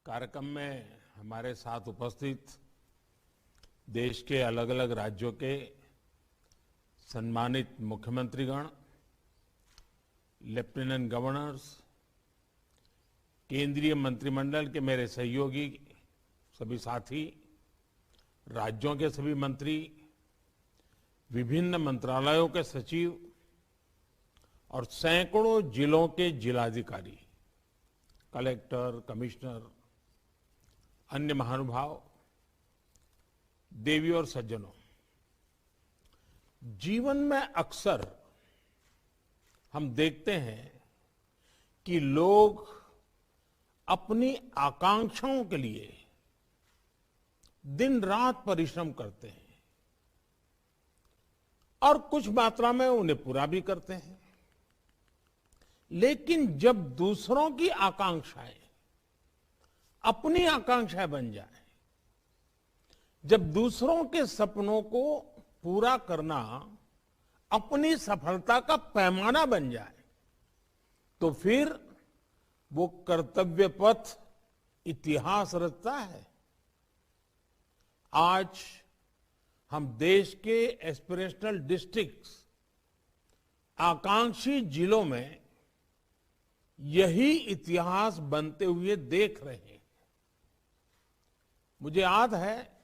कार्यक्रम में हमारे साथ उपस्थित देश के अलग अलग राज्यों के सम्मानित मुख्यमंत्रीगण, लेफ्टिनेंट गवर्नर्स, केंद्रीय मंत्रिमंडल के मेरे सहयोगी, सभी साथी, राज्यों के सभी मंत्री, विभिन्न मंत्रालयों के सचिव और सैकड़ों जिलों के जिलाधिकारी, कलेक्टर, कमिश्नर, अन्य महानुभाव, देवी और सज्जनों, जीवन में अक्सर हम देखते हैं कि लोग अपनी आकांक्षाओं के लिए दिन रात परिश्रम करते हैं और कुछ मात्रा में उन्हें पूरा भी करते हैं। लेकिन जब दूसरों की आकांक्षाएं अपनी आकांक्षाएं बन जाए, जब दूसरों के सपनों को पूरा करना अपनी सफलता का पैमाना बन जाए, तो फिर वो कर्तव्य पथ इतिहास रचता है। आज हम देश के एस्पिरेशनल डिस्ट्रिक्ट्स, आकांक्षी जिलों में यही इतिहास बनते हुए देख रहे हैं। मुझे याद है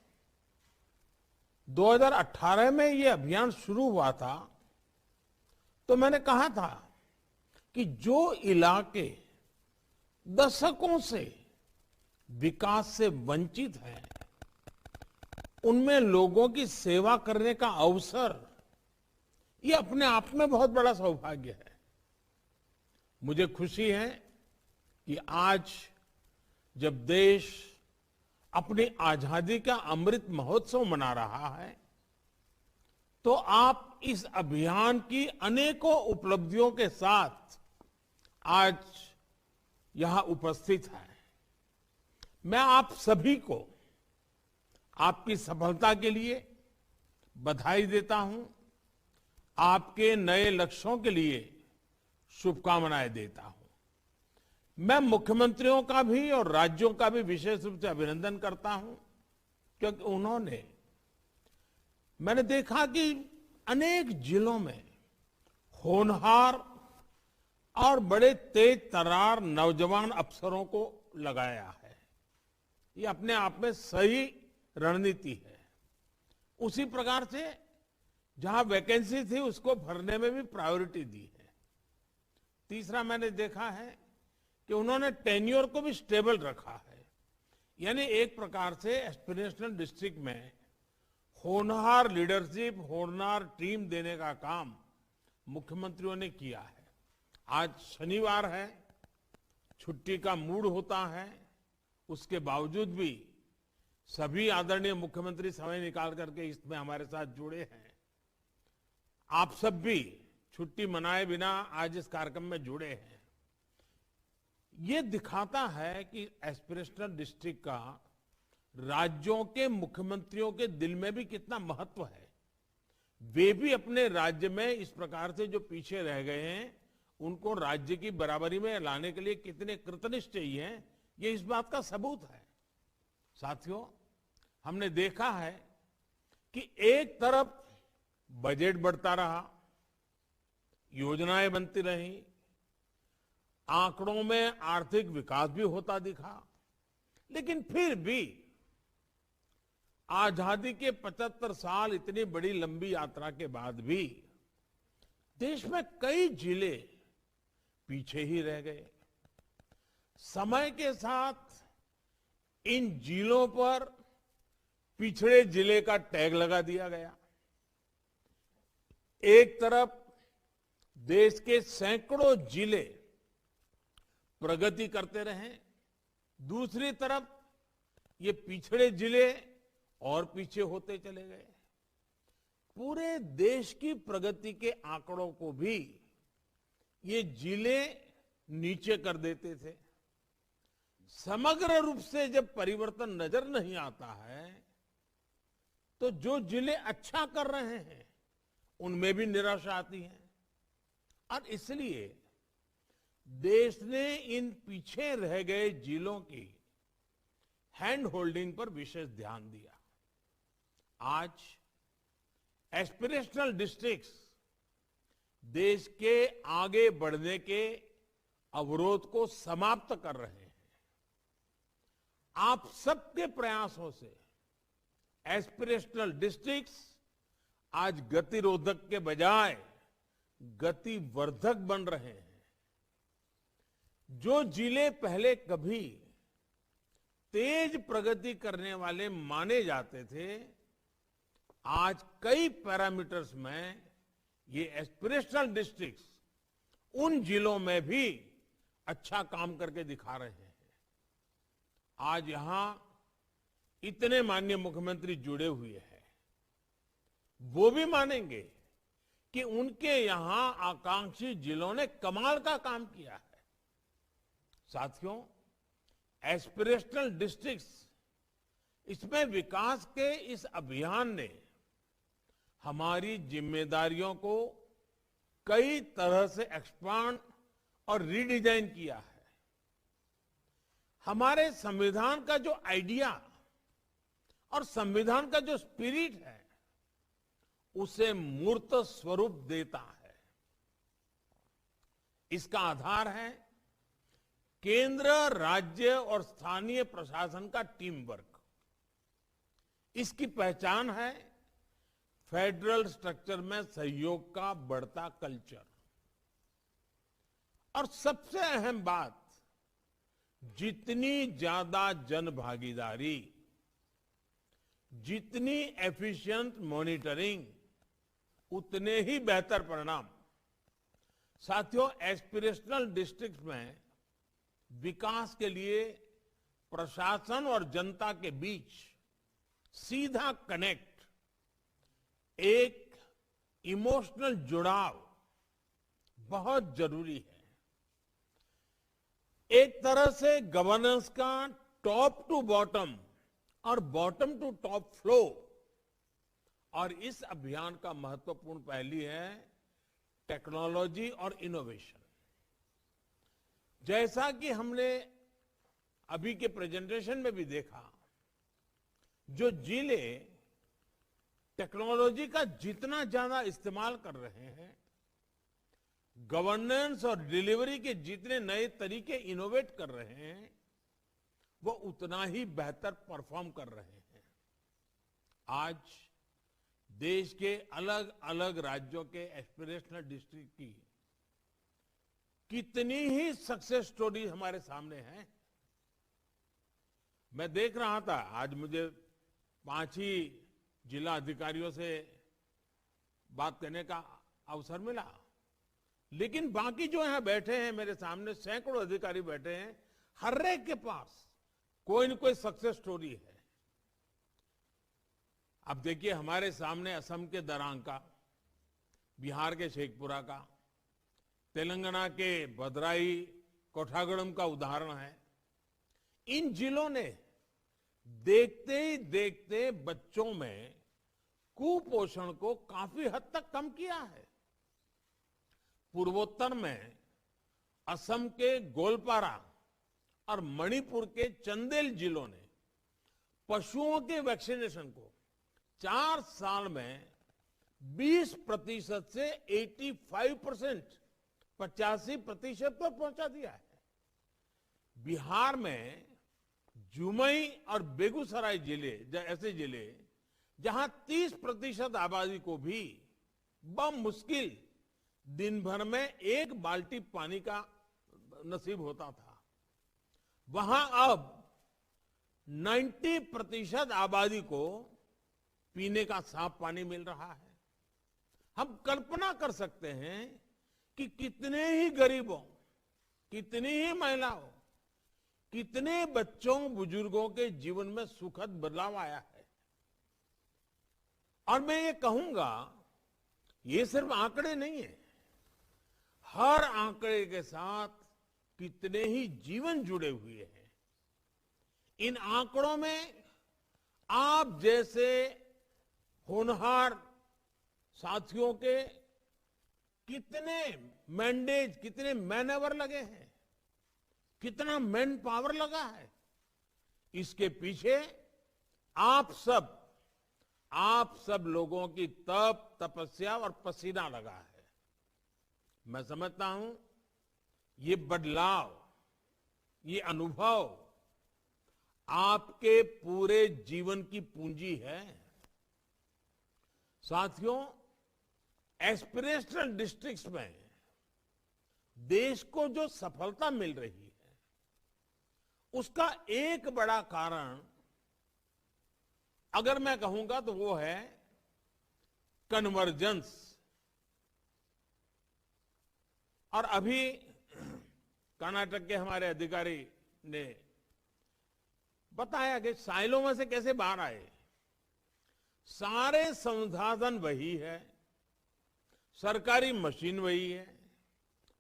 2018 में ये अभियान शुरू हुआ था, तो मैंने कहा था कि जो इलाके दशकों से विकास से वंचित हैं, उनमें लोगों की सेवा करने का अवसर, ये अपने आप में बहुत बड़ा सौभाग्य है। मुझे खुशी है कि आज जब देश अपनी आजादी का अमृत महोत्सव मना रहा है, तो आप इस अभियान की अनेकों उपलब्धियों के साथ आज यहां उपस्थित हैं। मैं आप सभी को आपकी सफलता के लिए बधाई देता हूं, आपके नए लक्ष्यों के लिए शुभकामनाएं देता हूं। मैं मुख्यमंत्रियों का भी और राज्यों का भी विशेष रूप से अभिनंदन करता हूं, क्योंकि उन्होंने, मैंने देखा कि अनेक जिलों में होनहार और बड़े तेज तर्रार नौजवान अफसरों को लगाया है। ये अपने आप में सही रणनीति है। उसी प्रकार से जहां वैकेंसी थी उसको भरने में भी प्रायोरिटी दी है। तीसरा, मैंने देखा है कि उन्होंने टेन्योर को भी स्टेबल रखा है। यानी एक प्रकार से एस्पिरेशनल डिस्ट्रिक्ट में होनहार लीडरशिप, होनहार टीम देने का काम मुख्यमंत्रियों ने किया है। आज शनिवार है, छुट्टी का मूड होता है, उसके बावजूद भी सभी आदरणीय मुख्यमंत्री समय निकाल करके इसमें हमारे साथ जुड़े हैं। आप सब भी छुट्टी मनाए बिना आज इस कार्यक्रम में जुड़े हैं। ये दिखाता है कि एस्पिरेशनल डिस्ट्रिक्ट का राज्यों के मुख्यमंत्रियों के दिल में भी कितना महत्व है। वे भी अपने राज्य में इस प्रकार से जो पीछे रह गए हैं, उनको राज्य की बराबरी में लाने के लिए कितने कृतनिश्चयी हैं, ये इस बात का सबूत है। साथियों, हमने देखा है कि एक तरफ बजट बढ़ता रहा, योजनाएं बनती रही, आंकड़ों में आर्थिक विकास भी होता दिखा, लेकिन फिर भी आजादी के 75 साल, इतनी बड़ी लंबी यात्रा के बाद भी देश में कई जिले पीछे ही रह गए। समय के साथ इन जिलों पर पिछड़े जिले का टैग लगा दिया गया। एक तरफ देश के सैकड़ों जिले प्रगति करते रहे, दूसरी तरफ ये पिछड़े जिले और पीछे होते चले गए। पूरे देश की प्रगति के आंकड़ों को भी ये जिले नीचे कर देते थे। समग्र रूप से जब परिवर्तन नजर नहीं आता है, तो जो जिले अच्छा कर रहे हैं उनमें भी निराशा आती है। और इसलिए देश ने इन पीछे रह गए जिलों की हैंड होल्डिंग पर विशेष ध्यान दिया। आज एस्पिरेशनल डिस्ट्रिक्ट्स देश के आगे बढ़ने के अवरोध को समाप्त कर रहे हैं। आप सबके प्रयासों से एस्पिरेशनल डिस्ट्रिक्ट्स आज गतिरोधक के बजाय गतिवर्धक बन रहे हैं। जो जिले पहले कभी तेज प्रगति करने वाले माने जाते थे, आज कई पैरामीटर्स में ये एस्पिरेशनल डिस्ट्रिक्ट्स उन जिलों में भी अच्छा काम करके दिखा रहे हैं। आज यहां इतने माननीय मुख्यमंत्री जुड़े हुए हैं, वो भी मानेंगे कि उनके यहां आकांक्षी जिलों ने कमाल का काम किया है। साथियों, एस्पिरेशनल डिस्ट्रिक्ट्स, इसमें विकास के इस अभियान ने हमारी जिम्मेदारियों को कई तरह से एक्सपांड और रीडिजाइन किया है। हमारे संविधान का जो आइडिया और संविधान का जो स्पिरिट है, उसे मूर्त स्वरूप देता है। इसका आधार है केंद्र, राज्य और स्थानीय प्रशासन का टीम वर्क। इसकी पहचान है फेडरल स्ट्रक्चर में सहयोग का बढ़ता कल्चर। और सबसे अहम बात, जितनी ज्यादा जन भागीदारी, जितनी एफिशिएंट मॉनिटरिंग, उतने ही बेहतर परिणाम। साथियों, एस्पिरेशनल डिस्ट्रिक्ट में विकास के लिए प्रशासन और जनता के बीच सीधा कनेक्ट, एक इमोशनल जुड़ाव बहुत जरूरी है। एक तरह से गवर्नेंस का टॉप टू बॉटम और बॉटम टू टॉप फ्लो। और इस अभियान का महत्वपूर्ण पहलू है टेक्नोलॉजी और इनोवेशन। जैसा कि हमने अभी के प्रेजेंटेशन में भी देखा, जो जिले टेक्नोलॉजी का जितना ज्यादा इस्तेमाल कर रहे हैं, गवर्नेंस और डिलीवरी के जितने नए तरीके इनोवेट कर रहे हैं, वो उतना ही बेहतर परफॉर्म कर रहे हैं। आज देश के अलग अलग राज्यों के एस्पिरेशनल डिस्ट्रिक्ट की कितनी ही सक्सेस स्टोरी हमारे सामने है। मैं देख रहा था, आज मुझे 5 ही जिला अधिकारियों से बात करने का अवसर मिला, लेकिन बाकी जो यहां बैठे हैं मेरे सामने, सैकड़ों अधिकारी बैठे हैं, हर एक के पास कोई न कोई सक्सेस स्टोरी है। अब देखिए, हमारे सामने असम के दरांग का, बिहार के शेखपुरा का, तेलंगाना के भद्राई कोठागुड़म का उदाहरण है। इन जिलों ने देखते ही देखते बच्चों में कुपोषण को काफी हद तक कम किया है। पूर्वोत्तर में असम के गोलपारा और मणिपुर के चंदेल जिलों ने पशुओं के वैक्सीनेशन को 4 साल में 20% से 85%, 85% पर पहुंचा दिया है। बिहार में जुमई और बेगूसराय जिले ऐसे जिले जहां 30% आबादी को भी बमुश्किल दिन भर में 1 बाल्टी पानी का नसीब होता था, वहां अब 90% आबादी को पीने का साफ पानी मिल रहा है। हम कल्पना कर सकते हैं कि कितने ही गरीबों, कितनी ही महिलाओं, कितने बच्चों, बुजुर्गों के जीवन में सुखद बदलाव आया है। और मैं ये कहूंगा, ये सिर्फ आंकड़े नहीं है, हर आंकड़े के साथ कितने ही जीवन जुड़े हुए हैं। इन आंकड़ों में आप जैसे होनहार साथियों के कितने मैंडेज, कितने मैनएवर लगे हैं, कितना मैन पावर लगा है, इसके पीछे आप सब लोगों की तपस्या और पसीना लगा है। मैं समझता हूं ये बदलाव, ये अनुभव आपके पूरे जीवन की पूंजी है। साथियों, एस्पिरेशनल डिस्ट्रिक्ट्स में देश को जो सफलता मिल रही है, उसका एक बड़ा कारण अगर मैं कहूंगा तो वो है कन्वर्जेंस। और अभी कर्नाटक के हमारे अधिकारी ने बताया कि साइलों में से कैसे बाहर आए। सारे संसाधन वही है, सरकारी मशीन वही है,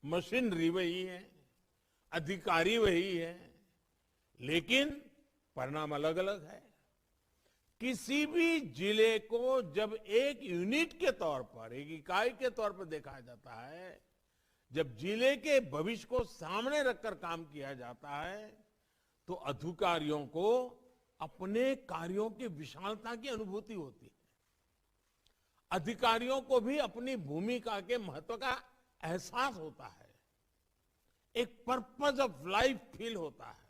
मशीनरी वही है, अधिकारी वही है, लेकिन परिणाम अलग अलग है। किसी भी जिले को जब एक यूनिट के तौर पर, एक इकाई के तौर पर देखा जाता है, जब जिले के भविष्य को सामने रखकर काम किया जाता है, तो अधिकारियों को अपने कार्यों की विशालता की अनुभूति होती है। अधिकारियों को भी अपनी भूमिका के महत्व का एहसास होता है, एक पर्पस ऑफ लाइफ फील होता है।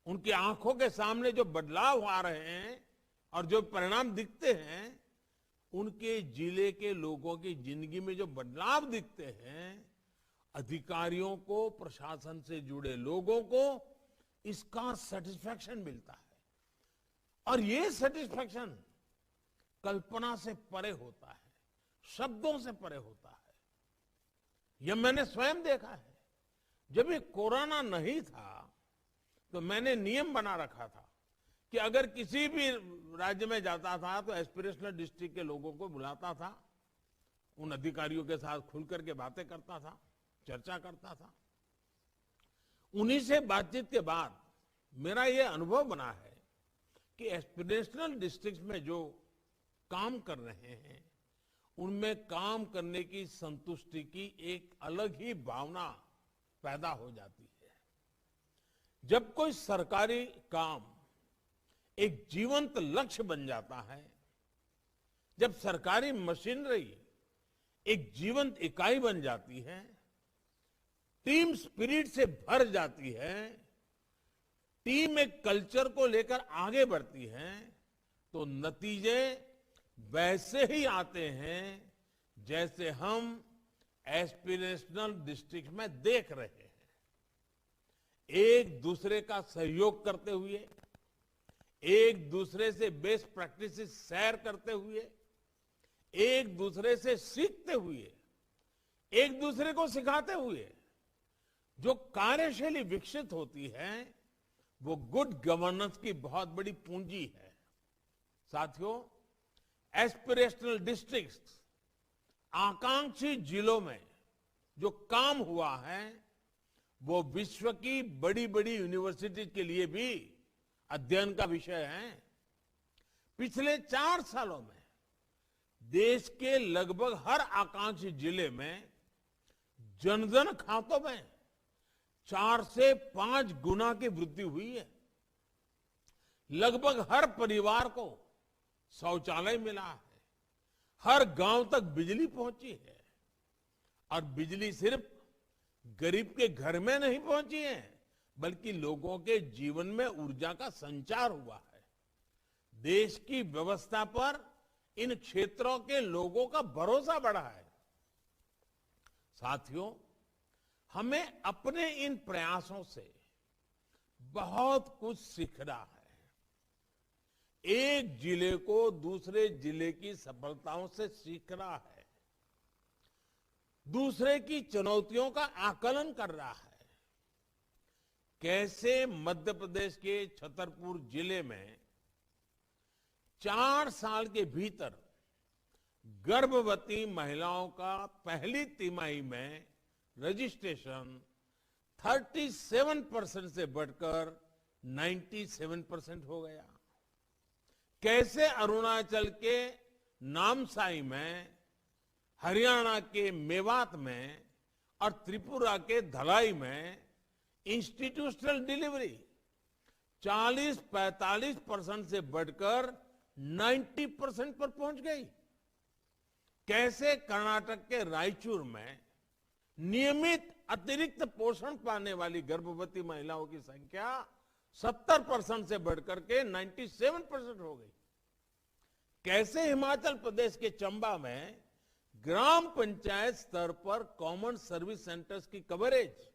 उनकी आंखों के सामने जो बदलाव आ रहे हैं और जो परिणाम दिखते हैं, उनके जिले के लोगों की जिंदगी में जो बदलाव दिखते हैं, अधिकारियों को, प्रशासन से जुड़े लोगों को इसका सेटिस्फैक्शन मिलता है। और ये सेटिस्फैक्शन कल्पना से परे होता है, शब्दों से परे होता है। यह मैंने स्वयं देखा है। जब ये कोरोना नहीं था तो मैंने नियम बना रखा था कि अगर किसी भी राज्य में जाता था तो एस्पिरेशनल डिस्ट्रिक्ट के लोगों को बुलाता था, उन अधिकारियों के साथ खुलकर के बातें करता था, चर्चा करता था। उन्हीं से बातचीत के बाद मेरा ये अनुभव बना है कि एस्पिरेशनल डिस्ट्रिक्ट में जो काम कर रहे हैं, उनमें काम करने की संतुष्टि की एक अलग ही भावना पैदा हो जाती है। जब कोई सरकारी काम एक जीवंत लक्ष्य बन जाता है, जब सरकारी मशीनरी एक जीवंत इकाई बन जाती है, टीम स्पिरिट से भर जाती है, टीम एक कल्चर को लेकर आगे बढ़ती है, तो नतीजे वैसे ही आते हैं जैसे हम एस्पिरेशनल डिस्ट्रिक्ट में देख रहे हैं। एक दूसरे का सहयोग करते हुए, एक दूसरे से बेस्ट प्रैक्टिसेस शेयर करते हुए, एक दूसरे से सीखते हुए, एक दूसरे को सिखाते हुए जो कार्यशैली विकसित होती है, वो गुड गवर्नेंस की बहुत बड़ी पूंजी है। साथियों, एस्पिरेशनल डिस्ट्रिक्ट्स, आकांक्षी जिलों में जो काम हुआ है, वो विश्व की बड़ी बड़ी यूनिवर्सिटी के लिए भी अध्ययन का विषय है। पिछले 4 सालों में देश के लगभग हर आकांक्षी जिले में जनधन खातों में 4 से 5 गुना की वृद्धि हुई है। लगभग हर परिवार को शौचालय मिला है, हर गांव तक बिजली पहुंची है। और बिजली सिर्फ गरीब के घर में नहीं पहुंची है, बल्कि लोगों के जीवन में ऊर्जा का संचार हुआ है। देश की व्यवस्था पर इन क्षेत्रों के लोगों का भरोसा बढ़ा है। साथियों, हमें अपने इन प्रयासों से बहुत कुछ सीखना है। एक जिले को दूसरे जिले की सफलताओं से सीखना है, दूसरे की चुनौतियों का आकलन कर रहा है। कैसे मध्य प्रदेश के छतरपुर जिले में 4 साल के भीतर गर्भवती महिलाओं का पहली तिमाही में रजिस्ट्रेशन 37% से बढ़कर 97% हो गया। कैसे अरुणाचल के नामसाई में, हरियाणा के मेवात में और त्रिपुरा के धलाई में इंस्टीट्यूशनल डिलीवरी 40-45% से बढ़कर 90% पर पहुंच गई। कैसे कर्नाटक के रायचूर में नियमित अतिरिक्त पोषण पाने वाली गर्भवती महिलाओं की संख्या 70% से बढ़कर के 97% हो गई। कैसे हिमाचल प्रदेश के चंबा में ग्राम पंचायत स्तर पर कॉमन सर्विस सेंटर्स की कवरेज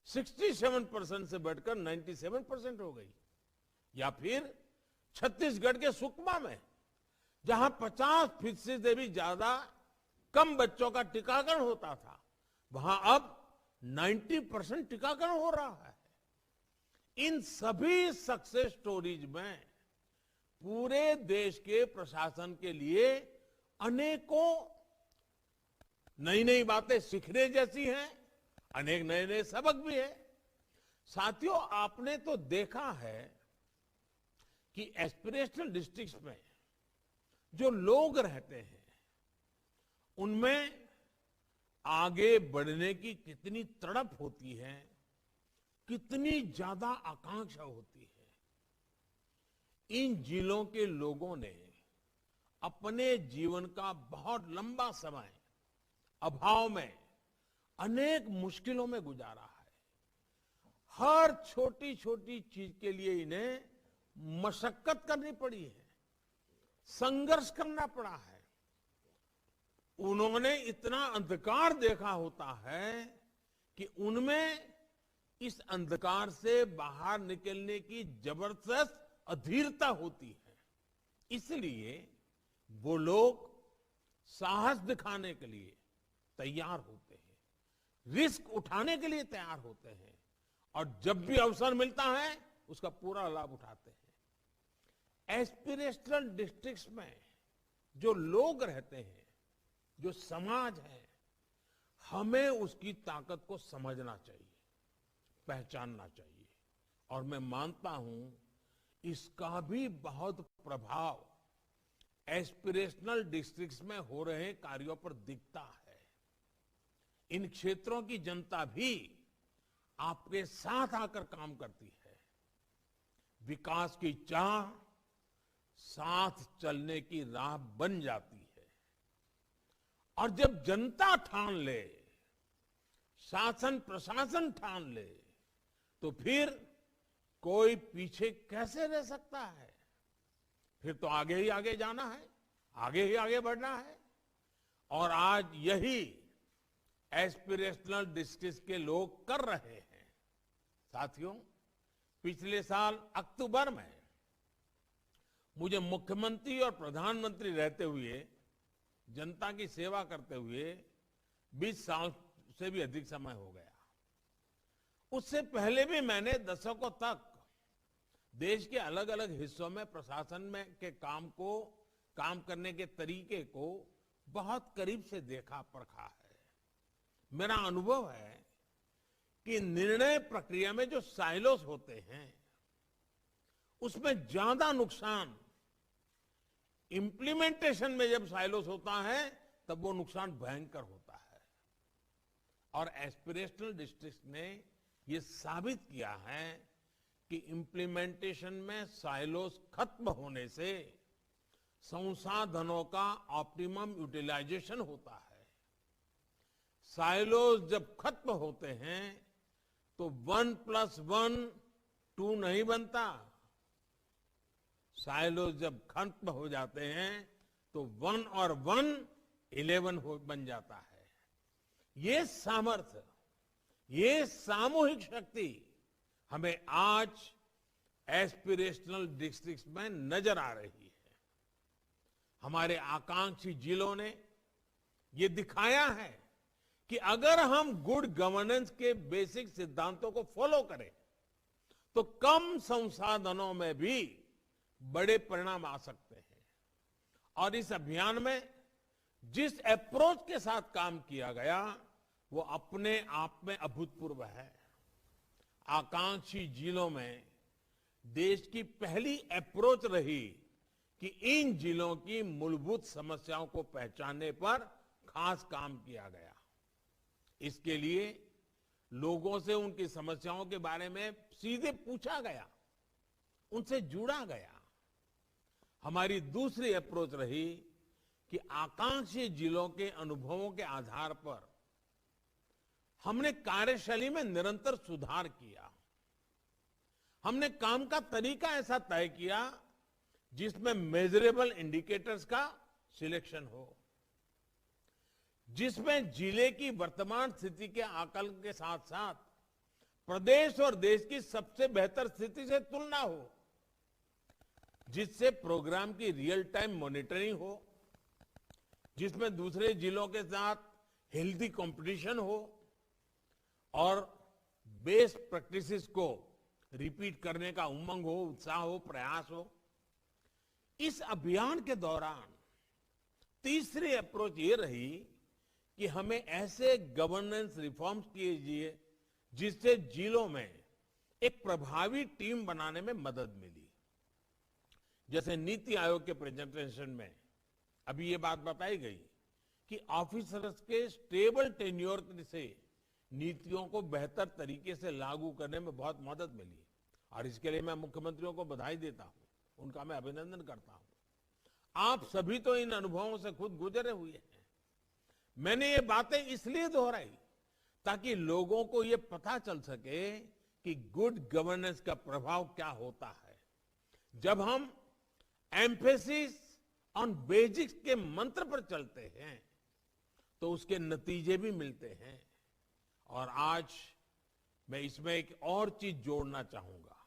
67% से बढ़कर 97% हो गई। या फिर छत्तीसगढ़ के सुकमा में जहां 50% से भी ज्यादा कम बच्चों का टीकाकरण होता था, वहां अब 90% टीकाकरण हो रहा है। इन सभी सक्सेस स्टोरीज में पूरे देश के प्रशासन के लिए अनेकों नई नई बातें सीखने जैसी हैं, अनेक नए नए सबक भी है। साथियों, आपने तो देखा है कि एस्पिरेशनल डिस्ट्रिक्ट्स में जो लोग रहते हैं उनमें आगे बढ़ने की कितनी तड़प होती है, कितनी ज्यादा आकांक्षा होती है। इन जिलों के लोगों ने अपने जीवन का बहुत लंबा समय अभाव में अनेक मुश्किलों में गुजारा है। हर छोटी छोटी चीज के लिए इन्हें मशक्कत करनी पड़ी है, संघर्ष करना पड़ा है। उन्होंने इतना अंधकार देखा होता है कि उनमें इस अंधकार से बाहर निकलने की जबरदस्त अधीरता होती है। इसलिए वो लोग साहस दिखाने के लिए तैयार होते हैं, रिस्क उठाने के लिए तैयार होते हैं और जब भी अवसर मिलता है उसका पूरा लाभ उठाते हैं। एस्पिरेशनल डिस्ट्रिक्ट्स में जो लोग रहते हैं, जो समाज है, हमें उसकी ताकत को समझना चाहिए, पहचानना चाहिए। और मैं मानता हूं इसका भी बहुत प्रभाव एस्पिरेशनल डिस्ट्रिक्ट्स में हो रहे कार्यों पर दिखता है। इन क्षेत्रों की जनता भी आपके साथ आकर काम करती है। विकास की चाह साथ चलने की राह बन जाती है। और जब जनता ठान ले, शासन प्रशासन ठान ले, तो फिर कोई पीछे कैसे रह सकता है। फिर तो आगे ही आगे जाना है, आगे ही आगे बढ़ना है। और आज यही एस्पिरेशनल डिस्ट्रिक्ट्स के लोग कर रहे हैं। साथियों, पिछले साल अक्टूबर में मुझे मुख्यमंत्री और प्रधानमंत्री रहते हुए, जनता की सेवा करते हुए 20 साल से भी अधिक समय हो गया। उससे पहले भी मैंने दशकों तक देश के अलग अलग हिस्सों में प्रशासन में के काम करने के तरीके को बहुत करीब से देखा परखा है। मेरा अनुभव है कि निर्णय प्रक्रिया में जो साइलोस होते हैं उसमें ज्यादा नुकसान इम्प्लीमेंटेशन में जब साइलोस होता है तब वो नुकसान भयंकर होता है। और एस्पिरेशनल डिस्ट्रिक्ट ने ये साबित किया है कि इम्प्लीमेंटेशन में साइलोस खत्म होने से संसाधनों का ऑप्टिमम यूटिलाइजेशन होता है। साइलोस जब खत्म होते हैं तो 1+1 2 नहीं बनता। साइलोस जब खत्म हो जाते हैं तो 1 और 1 11 बन जाता है। ये सामर्थ्य, ये सामूहिक शक्ति हमें आज एस्पिरेशनल डिस्ट्रिक्ट्स में नजर आ रही है। हमारे आकांक्षी जिलों ने ये दिखाया है कि अगर हम गुड गवर्नेंस के बेसिक सिद्धांतों को फॉलो करें तो कम संसाधनों में भी बड़े परिणाम आ सकते हैं। और इस अभियान में जिस अप्रोच के साथ काम किया गया वो अपने आप में अभूतपूर्व है। आकांक्षी जिलों में देश की पहली अप्रोच रही कि इन जिलों की मूलभूत समस्याओं को पहचानने पर खास काम किया गया। इसके लिए लोगों से उनकी समस्याओं के बारे में सीधे पूछा गया उनसे जुड़ा गया। हमारी दूसरी अप्रोच रही कि आकांक्षी जिलों के अनुभवों के आधार पर हमने कार्यशैली में निरंतर सुधार किया। हमने काम का तरीका ऐसा तय किया जिसमें मेजरेबल इंडिकेटर्स का सिलेक्शन हो, जिसमें जिले की वर्तमान स्थिति के आकलन के साथ साथ प्रदेश और देश की सबसे बेहतर स्थिति से तुलना हो, जिससे प्रोग्राम की रियल टाइम मॉनिटरिंग हो, जिसमें दूसरे जिलों के साथ हेल्दी कंपटीशन हो और बेस्ट प्रैक्टिसेस को रिपीट करने का उमंग हो, उत्साह हो, प्रयास हो। इस अभियान के दौरान तीसरी अप्रोच ये रही कि हमें ऐसे गवर्नेंस रिफॉर्म्स कीजिए जिससे जिलों में एक प्रभावी टीम बनाने में मदद मिली। जैसे नीति आयोग के प्रेजेंटेशन में अभी ये बात बताई गई कि ऑफिसर्स के स्टेबल टेन्योर से नीतियों को बेहतर तरीके से लागू करने में बहुत मदद मिली और इसके लिए मैं मुख्यमंत्रियों को बधाई देता हूं, उनका मैं अभिनंदन करता हूं। आप सभी तो इन अनुभवों से खुद गुजरे हुए हैं। मैंने ये बातें इसलिए दोहराई ताकि लोगों को ये पता चल सके कि गुड गवर्नेंस का प्रभाव क्या होता है। जब हम एम्फेसिस ऑन बेसिक्स के मंत्र पर चलते हैं तो उसके नतीजे भी मिलते हैं। और आज मैं इसमें एक और चीज जोड़ना चाहूंगा।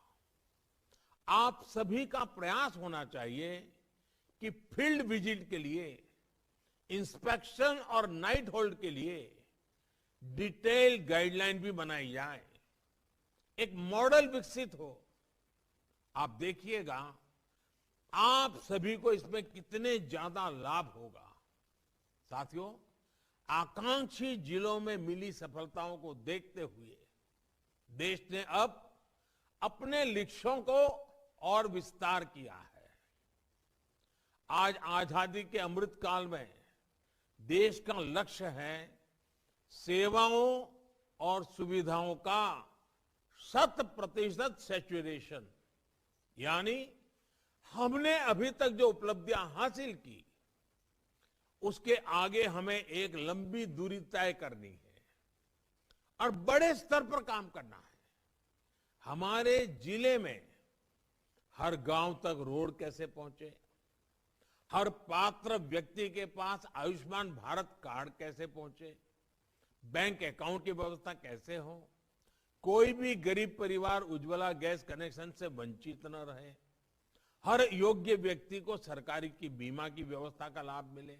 आप सभी का प्रयास होना चाहिए कि फील्ड विजिट के लिए, इंस्पेक्शन और नाइट होल्ड के लिए डिटेल गाइडलाइन भी बनाई जाए, एक मॉडल विकसित हो। आप देखिएगा आप सभी को इसमें कितने ज्यादा लाभ होगा। साथियों, आकांक्षी जिलों में मिली सफलताओं को देखते हुए देश ने अब अपने लक्ष्यों को और विस्तार किया है। आज आजादी के अमृत काल में देश का लक्ष्य है सेवाओं और सुविधाओं का 100% सैचुरेशन। यानी हमने अभी तक जो उपलब्धियां हासिल की उसके आगे हमें एक लंबी दूरी तय करनी है और बड़े स्तर पर काम करना है। हमारे जिले में हर गांव तक रोड कैसे पहुंचे, हर पात्र व्यक्ति के पास आयुष्मान भारत कार्ड कैसे पहुंचे, बैंक अकाउंट की व्यवस्था कैसे हो, कोई भी गरीब परिवार उज्ज्वला गैस कनेक्शन से वंचित न रहे, हर योग्य व्यक्ति को सरकारी की बीमा की व्यवस्था का लाभ मिले,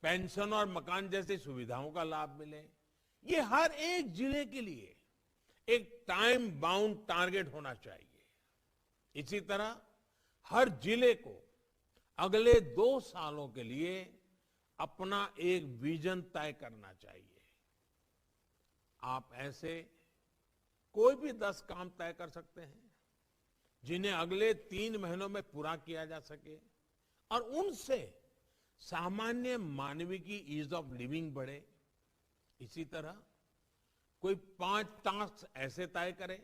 पेंशन और मकान जैसी सुविधाओं का लाभ मिले। ये हर एक जिले के लिए एक टाइम बाउंड टारगेट होना चाहिए। इसी तरह हर जिले को अगले 2 सालों के लिए अपना एक विजन तय करना चाहिए। आप ऐसे कोई भी 10 काम तय कर सकते हैं जिन्हें अगले 3 महीनों में पूरा किया जा सके और उनसे सामान्य मानवीय की ईज ऑफ लिविंग बढ़े। इसी तरह कोई 5 टास्क ऐसे तय करें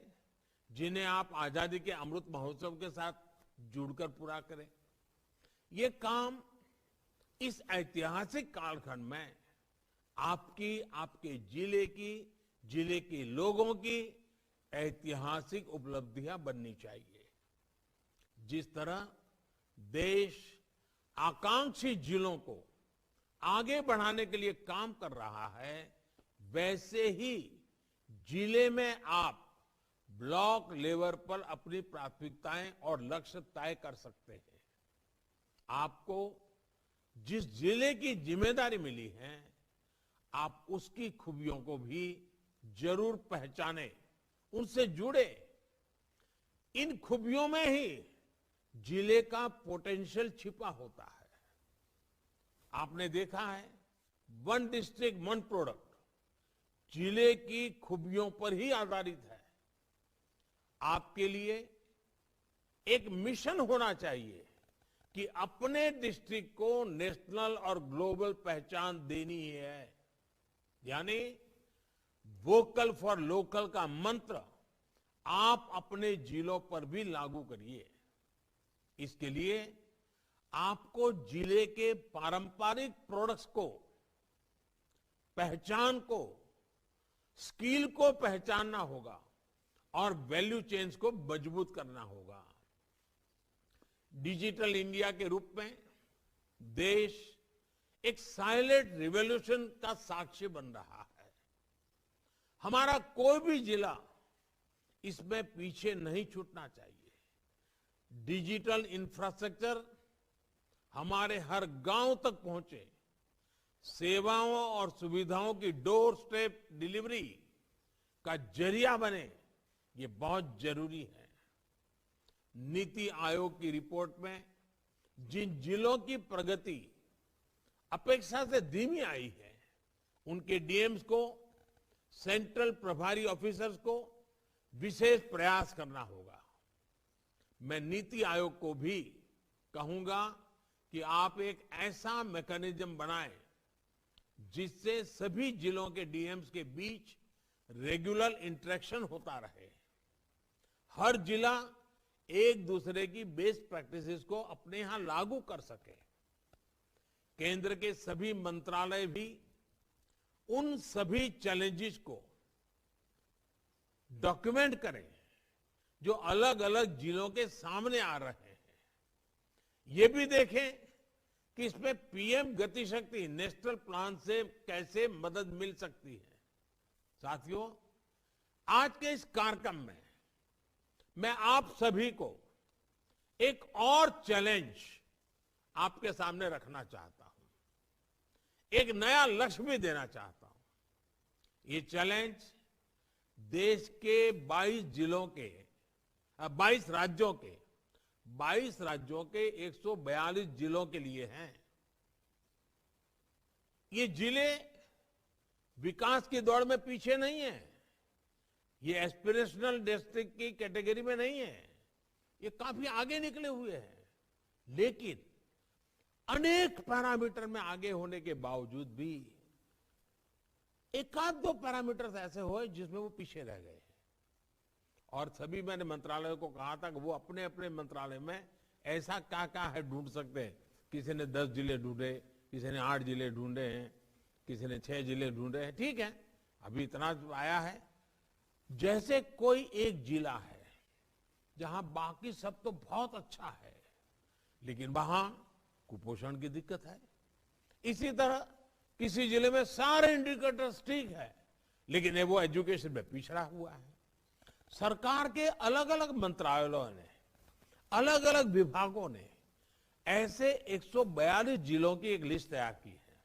जिन्हें आप आजादी के अमृत महोत्सव के साथ जुड़कर पूरा करें। ये काम इस ऐतिहासिक कालखंड में आपकी, आपके जिले के लोगों की ऐतिहासिक उपलब्धियां बननी चाहिए। जिस तरह देश आकांक्षी जिलों को आगे बढ़ाने के लिए काम कर रहा है, वैसे ही जिले में आप ब्लॉक लेवल पर अपनी प्राथमिकताएं और लक्ष्य तय कर सकते हैं। आपको जिस जिले की जिम्मेदारी मिली है, आप उसकी खूबियों को भी जरूर पहचाने, उनसे जुड़े। इन खूबियों में ही जिले का पोटेंशियल छिपा होता है। आपने देखा है 1 डिस्ट्रिक्ट 1 प्रोडक्ट जिले की खूबियों पर ही आधारित है। आपके लिए एक मिशन होना चाहिए कि अपने डिस्ट्रिक्ट को नेशनल और ग्लोबल पहचान देनी है। यानी वोकल फॉर लोकल का मंत्र आप अपने जिलों पर भी लागू करिए। इसके लिए आपको जिले के पारंपरिक प्रोडक्ट्स को, पहचान को, स्किल को पहचानना होगा और वैल्यू चेन्स को मजबूत करना होगा। डिजिटल इंडिया के रूप में देश एक साइलेंट रिवॉल्यूशन का साक्षी बन रहा है। हमारा कोई भी जिला इसमें पीछे नहीं छूटना चाहिए। डिजिटल इंफ्रास्ट्रक्चर हमारे हर गांव तक पहुंचे, सेवाओं और सुविधाओं की डोर स्टेप डिलीवरी का जरिया बने, ये बहुत जरूरी है। नीति आयोग की रिपोर्ट में जिन जिलों की प्रगति अपेक्षा से धीमी आई है, उनके डीएम्स को, सेंट्रल प्रभारी ऑफिसर्स को विशेष प्रयास करना होगा। मैं नीति आयोग को भी कहूंगा कि आप एक ऐसा मैकेनिज्म बनाएं जिससे सभी जिलों के डीएम्स के बीच रेगुलर इंटरेक्शन होता रहे। हर जिला एक दूसरे की बेस्ट प्रैक्टिसेस को अपने यहां लागू कर सके। केंद्र के सभी मंत्रालय भी उन सभी चैलेंजेस को डॉक्यूमेंट करें जो अलग अलग जिलों के सामने आ रहे हैं। ये भी देखें कि इसमें पीएम गति शक्ति नेशनल प्लान से कैसे मदद मिल सकती है। साथियों, आज के इस कार्यक्रम में मैं आप सभी को एक और चैलेंज आपके सामने रखना चाहता हूं, एक नया लक्ष्य भी देना चाहता हूं। ये चैलेंज देश के 22 राज्यों के 142 जिलों के लिए हैं। ये जिले विकास की दौड़ में पीछे नहीं है, ये एस्पिरेशनल डिस्ट्रिक्ट की कैटेगरी में नहीं है, ये काफी आगे निकले हुए हैं। लेकिन अनेक पैरामीटर में आगे होने के बावजूद भी एक आध दो पैरामीटर ऐसे हुए जिसमें वो पीछे रह गए। और सभी मैंने मंत्रालयों को कहा था कि वो अपने अपने मंत्रालय में ऐसा क्या क्या है ढूंढ सकते हैं। किसी ने 10 जिले ढूंढे, किसी ने 8 जिले ढूंढे हैं, किसी ने 6 जिले ढूंढे हैं। ठीक है, अभी इतना आया है। जैसे कोई एक जिला है जहां बाकी सब तो बहुत अच्छा है, लेकिन वहां कुपोषण की दिक्कत है। इसी तरह किसी जिले में सारे इंडिकेटर्स ठीक है, लेकिन वो एजुकेशन में पिछड़ा हुआ है। सरकार के अलग अलग मंत्रालयों ने, अलग अलग विभागों ने ऐसे 142 जिलों की एक लिस्ट तैयार की है,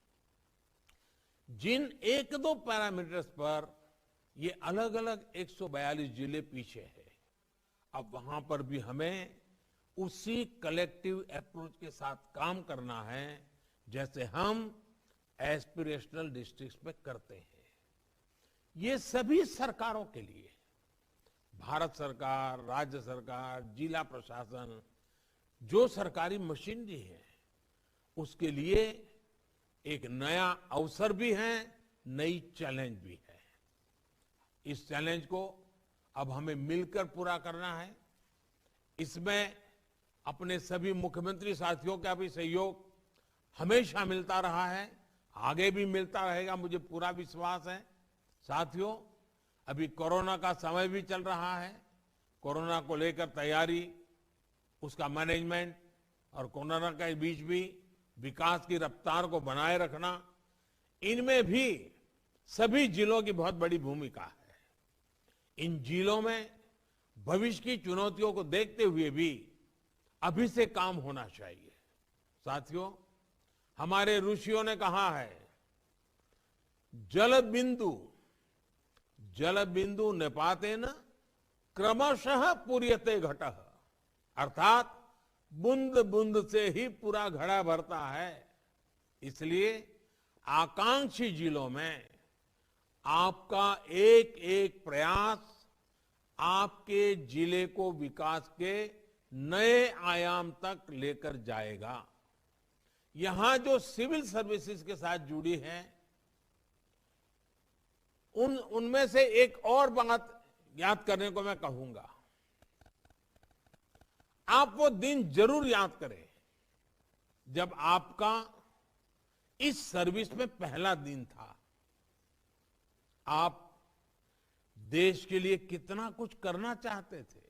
जिन एक दो पैरामीटर्स पर ये अलग अलग 142 जिले पीछे है। अब वहां पर भी हमें उसी कलेक्टिव अप्रोच के साथ काम करना है जैसे हम एस्पिरेशनल डिस्ट्रिक्ट्स में करते हैं। ये सभी सरकारों के लिए, भारत सरकार, राज्य सरकार, जिला प्रशासन, जो सरकारी मशीनरी है, उसके लिए एक नया अवसर भी है, नई चैलेंज भी है। इस चैलेंज को अब हमें मिलकर पूरा करना है। इसमें अपने सभी मुख्यमंत्री साथियों का भी सहयोग हमेशा मिलता रहा है, आगे भी मिलता रहेगा, मुझे पूरा विश्वास है। साथियों, अभी कोरोना का समय भी चल रहा है। कोरोना को लेकर तैयारी, उसका मैनेजमेंट और कोरोना के बीच भी विकास की रफ्तार को बनाए रखना, इनमें भी सभी जिलों की बहुत बड़ी भूमिका है। इन जिलों में भविष्य की चुनौतियों को देखते हुए भी अभी से काम होना चाहिए। साथियों, हमारे ऋषियों ने कहा है, जल बिंदु निपातेन क्रमशः पूर्यते घटः, अर्थात बूंद बूंद से ही पूरा घड़ा भरता है। इसलिए आकांक्षी जिलों में आपका एक एक प्रयास आपके जिले को विकास के नए आयाम तक लेकर जाएगा। यहां जो सिविल सर्विसेज के साथ जुड़ी है, उनमें से एक और बात याद करने को मैं कहूंगा। आप वो दिन जरूर याद करें जब आपका इस सर्विस में पहला दिन था। आप देश के लिए कितना कुछ करना चाहते थे,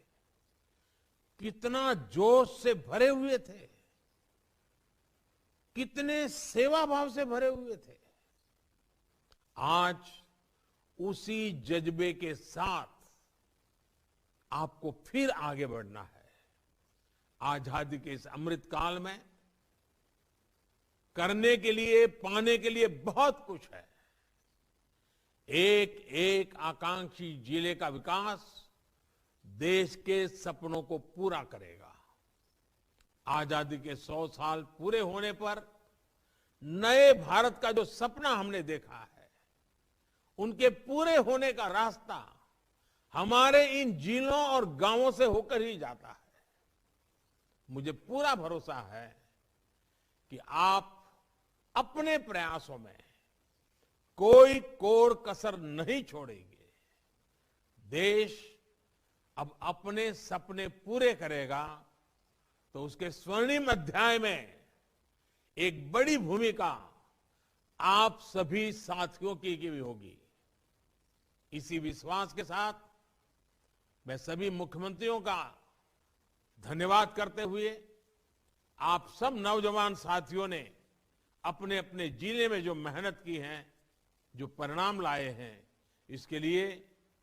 कितना जोश से भरे हुए थे, कितने सेवा भाव से भरे हुए थे। आज उसी जज्बे के साथ आपको फिर आगे बढ़ना है। आजादी के इस अमृत काल में करने के लिए, पाने के लिए बहुत कुछ है। एक एक आकांक्षी जिले का विकास देश के सपनों को पूरा करेगा। आजादी के 100 साल पूरे होने पर नए भारत का जो सपना हमने देखा है, उनके पूरे होने का रास्ता हमारे इन जिलों और गांवों से होकर ही जाता है। मुझे पूरा भरोसा है कि आप अपने प्रयासों में कोई कोर कसर नहीं छोड़ेंगे। देश अब अपने सपने पूरे करेगा तो उसके स्वर्णिम अध्याय में एक बड़ी भूमिका आप सभी साथियों की भी होगी। इसी विश्वास के साथ मैं सभी मुख्यमंत्रियों का धन्यवाद करते हुए आप सब नौजवान साथियों ने अपने अपने जिले में जो मेहनत की है, जो परिणाम लाए हैं, इसके लिए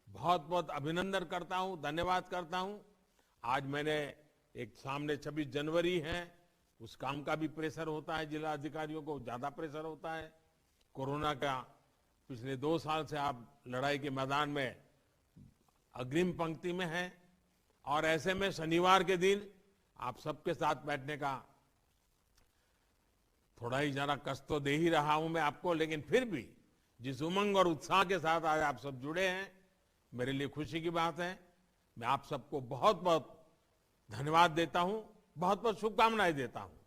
बहुत बहुत अभिनंदन करता हूं, धन्यवाद करता हूं। आज मैंने एक सामने 26 जनवरी है, उस काम का भी प्रेशर होता है, जिला अधिकारियों को ज्यादा प्रेशर होता है। कोरोना का पिछले 2 साल से आप लड़ाई के मैदान में अग्रिम पंक्ति में हैं और ऐसे में शनिवार के दिन आप सबके साथ बैठने का थोड़ा ही जरा कष्ट तो दे ही रहा हूं मैं आपको, लेकिन फिर भी जिस उमंग और उत्साह के साथ आज आप सब जुड़े हैं, मेरे लिए खुशी की बात है। मैं आप सबको बहुत बहुत धन्यवाद देता हूं, बहुत बहुत शुभकामनाएं देता हूं।